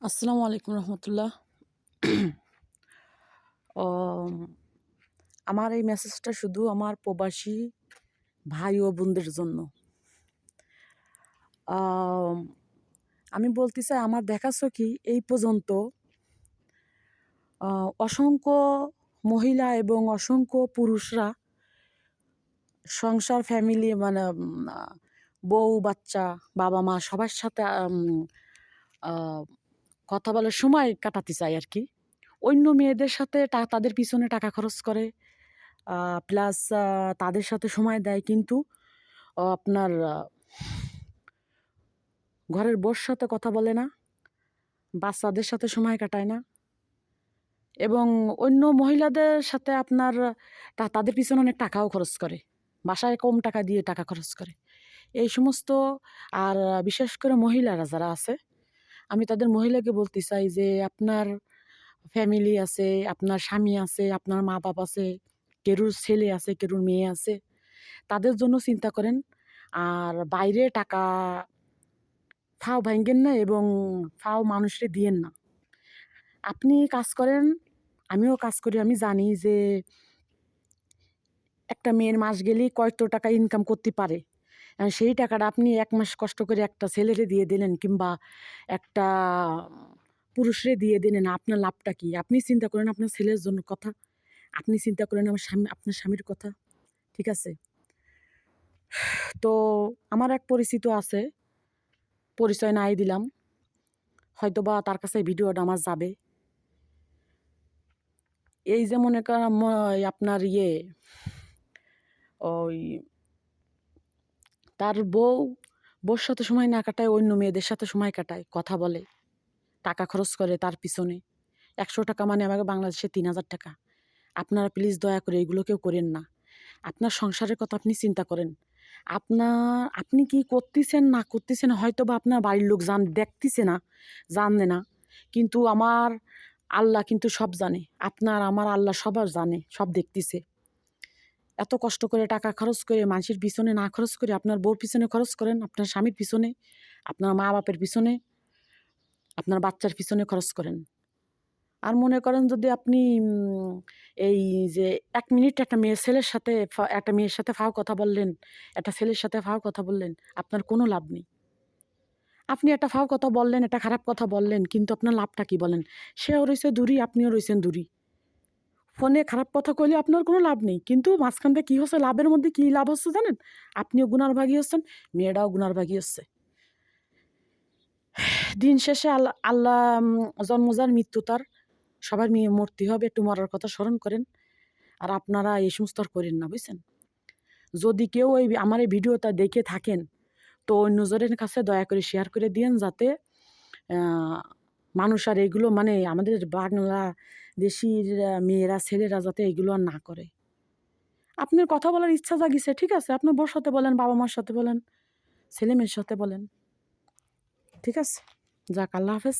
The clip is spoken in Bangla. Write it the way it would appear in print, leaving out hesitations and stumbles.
আসসালামু আলাইকুম রহমতুল্লাহ। আমার এই মেসেজটা শুধু আমার প্রবাসী ভাই ও বোনদের জন্য। আম, আমি বলতে চাই, আমার দেখাচ্ছ কি এই পর্যন্ত অসংখ্য মহিলা এবং অসংখ্য পুরুষরা সংসার ফ্যামিলি মানে বউ বাচ্চা বাবা মা সবার সাথে আহ, কথা বলার সময় কাটাতে চায় আর কি। অন্য মেয়েদের সাথে তাদের পিছনে টাকা খরচ করে, প্লাস তাদের সাথে সময় দেয়, কিন্তু আপনার ঘরের বউর সাথে কথা বলে না, বাচ্চাদের সাথে সময় কাটায় না, এবং অন্য মহিলাদের সাথে আপনার তাদের পিছনে অনেক টাকাও খরচ করে, বাসায় কম টাকা দিয়ে টাকা খরচ করে এই সমস্ত। আর বিশেষ করে মহিলারা যারা আছে, আমি তাদের মহিলাকে বলতে চাই যে আপনার ফ্যামিলি আছে, আপনার স্বামী আছে, আপনার মা বাপ আছে, কেরুর ছেলে আছে, কেরুর মেয়ে আছে, তাদের জন্য চিন্তা করেন। আর বাইরে টাকা ফাও ভাঙ্গেন না এবং ফাও মানুষকে দিয়েন না। আপনি কাজ করেন, আমিও কাজ করি, আমি জানি যে একটা মেয়ের মাস গেলেই কত টাকা ইনকাম করতে পারে। সেই টাকাটা আপনি এক মাস কষ্ট করে একটা ছেলেরে দিয়ে দিলেন কিংবা একটা পুরুষরে দিয়ে দিলেন, আপনার লাভটা কি? আপনি চিন্তা করেন আপনার ছেলের জন্য কথা, আপনি চিন্তা করেন আমার স্বামী, আপনার স্বামীর কথা। ঠিক আছে? তো আমার এক পরিচিত আছে, পরিচয় নাই দিলাম, হয়তোবা তার কাছে ভিডিওটা আমার যাবে। এই যে মনে করেন আপনার ওই তার বউর সাথে সময় না কাটায়, অন্য মেয়েদের সাথে সময় কাটায়, কথা বলে, টাকা খরচ করে তার পিছনে। 100 টাকা মানে আমাকে বাংলাদেশে 3,000 টাকা। আপনারা প্লিজ দয়া করে এগুলো কেউ করেন না। আপনার সংসারের কথা আপনি চিন্তা করেন। আপনি কি করতেছেন না করতেছেন হয়তো বা আপনার বাড়ির লোক দেখতেছে না, জানে না, কিন্তু আমার আল্লাহ কিন্তু সব জানে। আপনার আমার আল্লাহ সবার জানে, সব দেখতেছে। এত কষ্ট করে টাকা খরচ করে মানুষের পিছনে না খরচ করে আপনার বউর পিছনে খরচ করেন, আপনার স্বামীর পিছনে, আপনার মা বাপের পিছনে, আপনার বাচ্চার পিছনে খরচ করেন। আর মনে করেন যদি আপনি এই যে 1 মিনিট একটা মেয়ের সাথে ফাও কথা বললেন, একটা ছেলের সাথে ফাও কথা বললেন, আপনার কোনো লাভ নেই। আপনি একটা ফাও কথা বললেন, একটা খারাপ কথা বললেন, কিন্তু আপনার লাভটা কি বলেন? সেও রয়েছে দূরি, আপনিও রয়েছেন দূরি। ফোনে খারাপ কথা কইলে আপনার কোনো লাভ নেই, কিন্তু মাঝখান থেকে কী হচ্ছে, লাভের মধ্যে কী লাভ হচ্ছে জানেন? আপনিও গুনার ভাগী হচ্ছেন, মেয়েটাও গুনার ভাগী হচ্ছে। দিন শেষে আল্লাহ আল্লাহ জন্ম যার মৃত্যু তার, সবার মরতে হবে, একটু মরার কথা স্মরণ করেন। আর আপনারা এই সমস্ত আর করেন না, বুঝছেন? যদি কেউ আমার এই ভিডিওটা দেখে থাকেন, তো অন্যজনের কাছে দয়া করে শেয়ার করে দিয়েন, যাতে মানুষ আর এগুলো মানে আমাদের বাংলাদেশির মেয়েরা ছেলেরা যাতে এগুলো আর না করে। আপনার কথা বলার ইচ্ছা জাগিছে, ঠিক আছে, আপনার বউর সাথে বলেন, বাবা মার সাথে বলেন, ছেলে মেয়ের সাথে বলেন, ঠিক আছে? যাক, আল্লাহ হাফেজ।